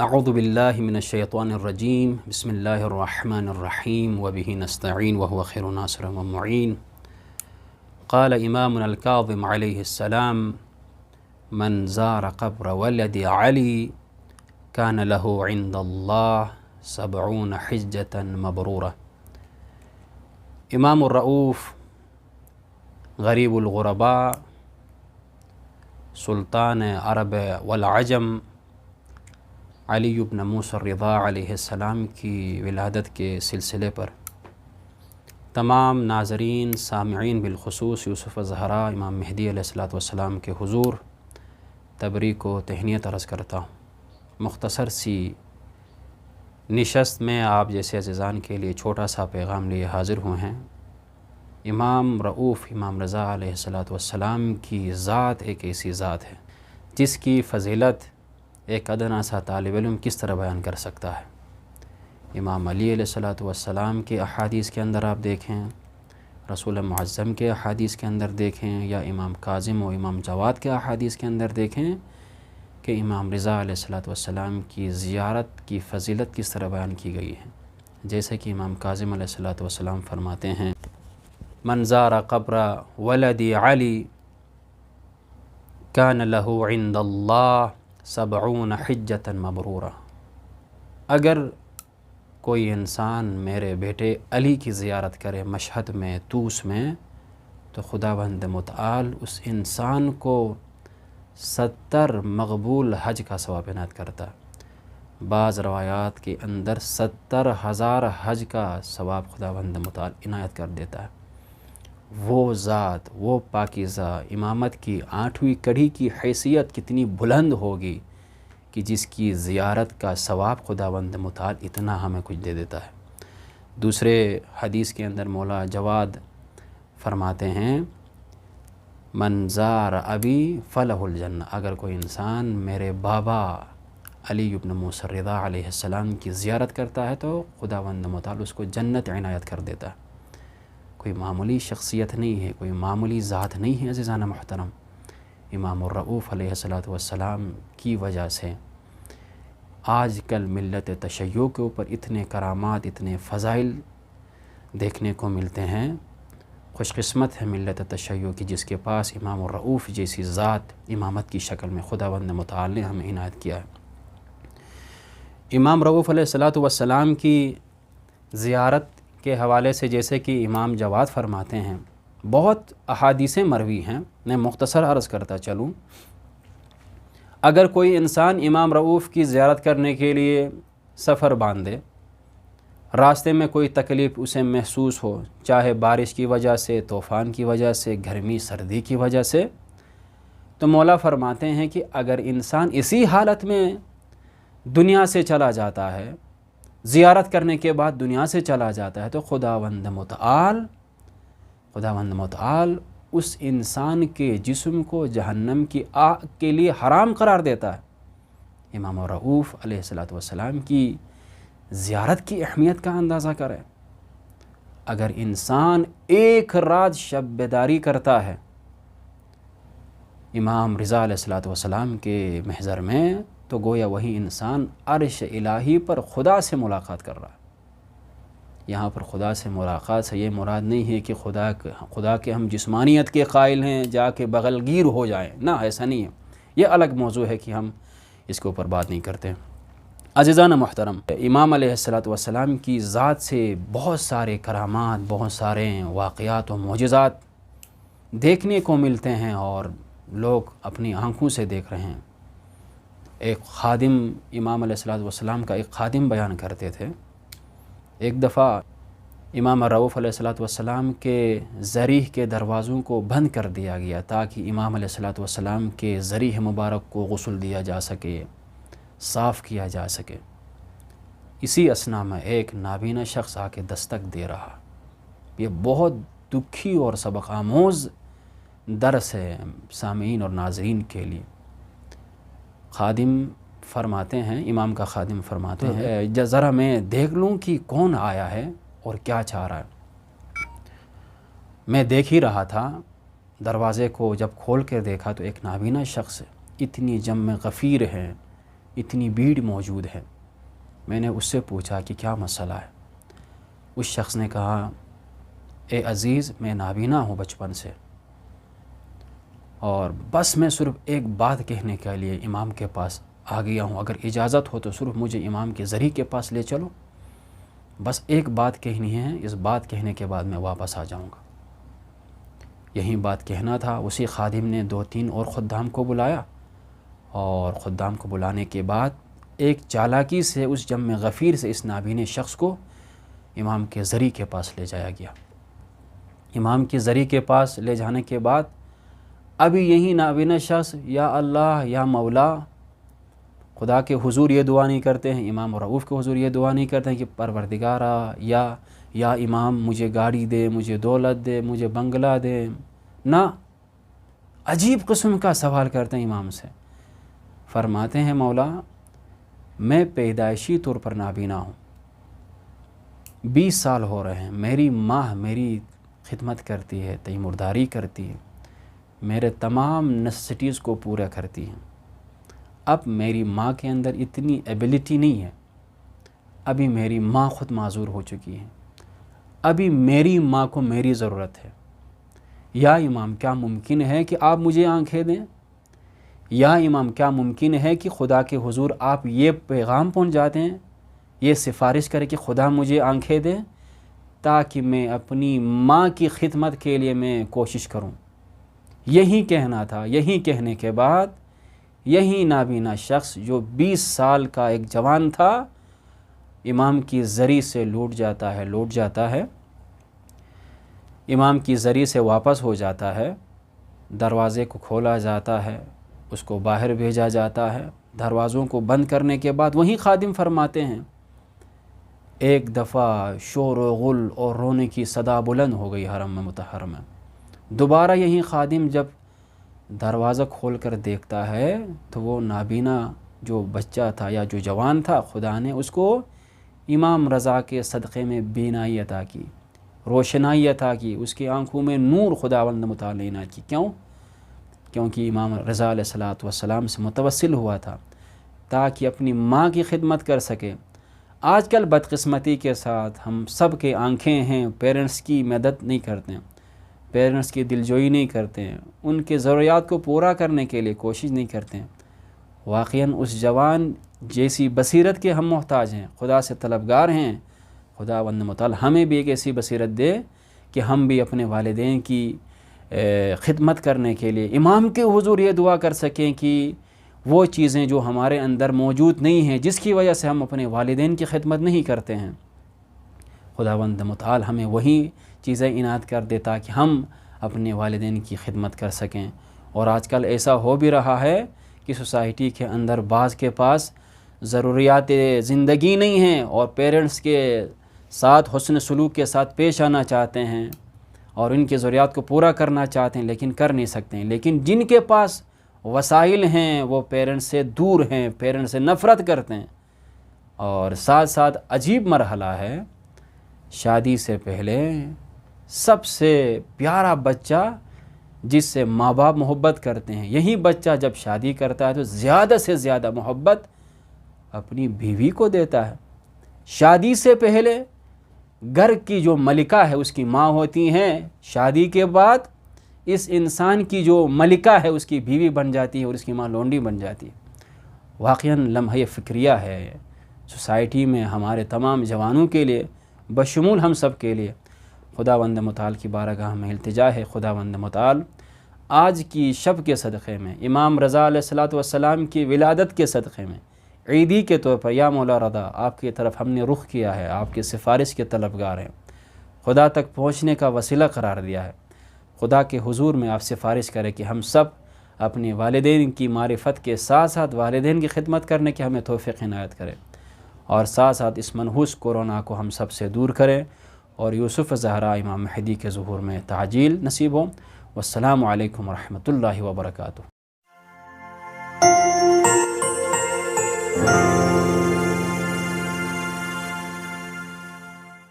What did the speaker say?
اعوذ باللہ من الشیطان الرجیم بسم اللہ الرحمن الرحیم وبہ نستعین وہو خیر ناصر ومعین قال امامنا الکاظم علیہ السلام من زار قبر ولد علی کان له عند اللہ 70 حجۃ مبرورہ۔ امام الرؤوف غریب الغرباء سلطان عرب والعجم علی بن موسیٰ الرضا علیہ السلام کی ولادت کے سلسلے پر تمام ناظرین سامعین بالخصوص یوسف الزہراء امام مہدی علیہ السلام کے حضور تبریک و تہنیت عرض کرتا ہوں۔ مختصر سی نشست میں آپ جیسے عزیزان کے لیے چھوٹا سا پیغام لیے حاضر ہوئے ہیں۔ امام رؤوف امام رضا علیہ السلام کی ذات ایک ایسی ذات ہے جس کی فضیلت ایک ادنا سا طالب علم کس طرح بیان کر سکتا ہے۔ امام علی علیہ السلام کے احادیث کے اندر آپ دیکھیں، رسول معظم کے احادیث کے اندر دیکھیں، یا امام کاظم و امام جواد کے احادیث کے اندر دیکھیں کہ امام رضا علیہ السلام کی زیارت کی فضیلت کس طرح بیان کی گئی ہے۔ جیسے کہ امام کاظم علیہ السلام فرماتے ہیں من زار قبر ولد علی کان له عند اللہ 70 حجۃ مبرورہ۔ اگر کوئی انسان میرے بیٹے علی کی زیارت کرے مشہد میں، طوس میں، تو خداوند متعال اس انسان کو 70 مقبول حج کا ثواب عنایت کرتا ہے۔ بعض روایات کے اندر 70,000 حج کا ثواب خداوند متعال عنایت کر دیتا ہے۔ وہ ذات، وہ پاکیزہ امامت کی 8ویں کڑی کی حیثیت کتنی بلند ہوگی کہ جس کی زیارت کا ثواب خداوند متعال اتنا ہمیں کچھ دے دیتا ہے۔ دوسرے حدیث کے اندر مولا جواد فرماتے ہیں من زار ابی فلہ الجنہ۔ اگر کوئی انسان میرے بابا علی بن موسیٰ الرضا علیہ السلام کی زیارت کرتا ہے تو خداوند متعال اس کو جنت عنایت کر دیتا ہے۔ کوئی معمولی شخصیت نہیں ہے، کوئی معمولی ذات نہیں ہے عزیزان محترم۔ امام الرؤوف علیہ السلام کی وجہ سے آج کل ملت تشیع کے اوپر اتنے کرامات، اتنے فضائل دیکھنے کو ملتے ہیں۔ خوش قسمت ہے ملت تشیع کی جس کے پاس امام الرؤوف جیسی ذات امامت کی شکل میں خداوند متعال نے ہمیں عنایت کیا ہے۔ امام رؤوف علیہ السلام کی زیارت کے حوالے سے جیسے کہ امام جواد فرماتے ہیں، بہت احادیث مروی ہیں، میں مختصر عرض کرتا چلوں۔ اگر کوئی انسان امام رؤوف کی زیارت کرنے کے لیے سفر باندھے، راستے میں کوئی تکلیف اسے محسوس ہو، چاہے بارش کی وجہ سے، طوفان کی وجہ سے، گرمی سردی کی وجہ سے، تو مولا فرماتے ہیں کہ اگر انسان اسی حالت میں دنیا سے چلا جاتا ہے، زیارت کرنے کے بعد دنیا سے چلا جاتا ہے، تو خداوند متعال اس انسان کے جسم کو جہنم کی آگ کے لیے حرام قرار دیتا ہے۔ امام رؤوف علیہ السلام کی زیارت کی اہمیت کا اندازہ کریں۔ اگر انسان ایک رات شب بیداری کرتا ہے امام رضا علیہ السلام کے محضر میں، تو گویا وہی انسان عرش الہی پر خدا سے ملاقات کر رہا ہے۔ یہاں پر خدا سے ملاقات سے یہ مراد نہیں ہے کہ خدا کے ہم جسمانیت کے قائل ہیں، جا کے بغل گیر ہو جائیں، نہ، ایسا نہیں ہے۔ یہ الگ موضوع ہے کہ ہم اس کے اوپر بات نہیں کرتے۔ عزیزان محترم، امام علیہ السلام کی ذات سے بہت سارے کرامات، بہت سارے واقعات و معجزات دیکھنے کو ملتے ہیں اور لوگ اپنی آنکھوں سے دیکھ رہے ہیں۔ ایک خادم، امام علیہ السلام کا ایک خادم بیان کرتے تھے، ایک دفعہ امام رؤوف علیہ السلام کے ضریح کے دروازوں کو بند کر دیا گیا تاکہ امام علیہ السلام کے ضریح مبارک کو غسل دیا جا سکے، صاف کیا جا سکے۔ اسی اثناء میں ایک نابینا شخص آ کے دستک دے رہا۔ یہ بہت دکھی اور سبق آموز درس ہے سامعین اور ناظرین کے لیے۔ خادم فرماتے ہیں، امام کا خادم فرماتے ہیں ذرا میں دیکھ لوں کہ کون آیا ہے اور کیا چاہ رہا ہے۔ میں دیکھ ہی رہا تھا، دروازے کو جب کھول کر دیکھا تو ایک نابینا شخص اتنی جم غفیر ہے، اتنی بھیڑ موجود ہے۔ میں نے اس سے پوچھا کہ کیا مسئلہ ہے؟ اس شخص نے کہا اے عزیز، میں نابینا ہوں بچپن سے، اور بس میں صرف ایک بات کہنے کے لیے امام کے پاس آ گیا ہوں، اگر اجازت ہو تو صرف مجھے امام کے ذریعے کے پاس لے چلو، بس ایک بات کہنی ہے، اس بات کہنے کے بعد میں واپس آ جاؤں گا۔ یہی بات کہنا تھا۔ اسی خادم نے 2-3 اور خدام کو بلایا، اور خدام کو بلانے کے بعد ایک چالاکی سے اس جم غفیر سے اس نابینے شخص کو امام کے ذریعے کے پاس لے جایا گیا۔ امام کے ذریعے کے پاس لے جانے کے بعد ابھی یہی نابینا شخص یا اللہ یا مولا خدا کے حضور یہ دعا نہیں کرتے ہیں، امام رؤوف کے حضور یہ دعا نہیں کرتے ہیں کہ پروردگارا یا امام مجھے گاڑی دے، مجھے دولت دے، مجھے بنگلہ دے، نہ، عجیب قسم کا سوال کرتے ہیں امام سے۔ فرماتے ہیں مولا میں پیدائشی طور پر نابینا ہوں، 20 سال ہو رہے ہیں، میری ماں میری خدمت کرتی ہے، تیمورداری کرتی ہے، میرے تمام نیسیسٹیز کو پورا کرتی ہیں۔ اب میری ماں کے اندر اتنی ایبیلٹی نہیں ہے، ابھی میری ماں خود معذور ہو چکی ہے، ابھی میری ماں کو میری ضرورت ہے۔ یا امام کیا ممکن ہے کہ آپ مجھے آنکھیں دیں؟ یا امام کیا ممکن ہے کہ خدا کے حضور آپ یہ پیغام پہنچاتے ہیں، یہ سفارش کرے کہ خدا مجھے آنکھیں دے تاکہ میں اپنی ماں کی خدمت کے لیے میں کوشش کروں؟ یہی کہنا تھا۔ یہی کہنے کے بعد یہی نابینا شخص جو 20 سال کا ایک جوان تھا امام کی ذریعے سے لوٹ جاتا ہے، امام کی ذریعے سے واپس ہو جاتا ہے، دروازے کو کھولا جاتا ہے، اس کو باہر بھیجا جاتا ہے۔ دروازوں کو بند کرنے کے بعد وہی خادم فرماتے ہیں ایک دفعہ شور و غل اور رونے کی صدا بلند ہو گئی حرم مطہر میں۔ دوبارہ یہی خادم جب دروازہ کھول کر دیکھتا ہے تو وہ نابینا جو بچہ تھا یا جو جوان تھا، خدا نے اس کو امام رضا کے صدقے میں بینائی عطا کی، روشنائی عطا کی، اس کی آنکھوں میں نور خداوند متعالی عنایت کی۔ کیوں؟ کیونکہ امام رضا علیہ السلام سے متوسل ہوا تھا تاکہ اپنی ماں کی خدمت کر سکے۔ آج کل بدقسمتی کے ساتھ ہم سب کے آنکھیں ہیں، پیرنٹس کی مدد نہیں کرتے ہیں، پیرنٹس کی دلجوئی نہیں کرتے ہیں، ان کے ضروریات کو پورا کرنے کے لیے کوشش نہیں کرتے ہیں۔ واقعاً اس جوان جیسی بصیرت کے ہم محتاج ہیں، خدا سے طلبگار ہیں۔ خداوند متعال ہمیں بھی ایک ایسی بصیرت دے کہ ہم بھی اپنے والدین کی خدمت کرنے کے لیے امام کے حضور یہ دعا کر سکیں کہ وہ چیزیں جو ہمارے اندر موجود نہیں ہیں، جس کی وجہ سے ہم اپنے والدین کی خدمت نہیں کرتے ہیں، خداوند متعال ہمیں وہی چیزیں عنایت کر دے تاکہ ہم اپنے والدین کی خدمت کر سکیں۔ اور آج کل ایسا ہو بھی رہا ہے کہ سوسائٹی کے اندر بعض کے پاس ضروریات زندگی نہیں ہیں اور پیرنٹس کے ساتھ حسن سلوک کے ساتھ پیش آنا چاہتے ہیں اور ان کے ضروریات کو پورا کرنا چاہتے ہیں لیکن کر نہیں سکتے ہیں۔ لیکن جن کے پاس وسائل ہیں وہ پیرنٹس سے دور ہیں، پیرنٹس سے نفرت کرتے ہیں۔ اور ساتھ ساتھ عجیب مرحلہ ہے، شادی سے پہلے سب سے پیارا بچہ جس سے ماں باپ محبت کرتے ہیں، یہی بچہ جب شادی کرتا ہے تو زیادہ سے زیادہ محبت اپنی بیوی کو دیتا ہے۔ شادی سے پہلے گھر کی جو ملکہ ہے اس کی ماں ہوتی ہیں، شادی کے بعد اس انسان کی جو ملکہ ہے اس کی بیوی بن جاتی ہے اور اس کی ماں لونڈی بن جاتی ہے۔ واقعاً لمحہ فکریہ ہے سوسائٹی میں ہمارے تمام جوانوں کے لیے، بشمول ہم سب کے لیے۔ خداوند متعال کی بارگاہ میں التجا ہے، خداوند متعال آج کی شب کے صدقے میں، امام رضا علیہ السلام کی ولادت کے صدقے میں، عیدی کے طور پر یا مولا رضا آپ کی طرف ہم نے رخ کیا ہے، آپ کی سفارش کے طلبگار ہیں، خدا تک پہنچنے کا وسیلہ قرار دیا ہے۔ خدا کے حضور میں آپ سفارش کریں کہ ہم سب اپنے والدین کی معرفت کے ساتھ ساتھ والدین کی خدمت کرنے کی ہمیں توفیق عنایت کریں، اور ساتھ ساتھ اس منحوس کورونا کو ہم سب سے دور کریں، اور یوسف زہرا امام مہدی کے ظہور میں تعجیل نصیب ہو۔ والسلام علیکم ورحمۃ اللہ وبرکاتہ۔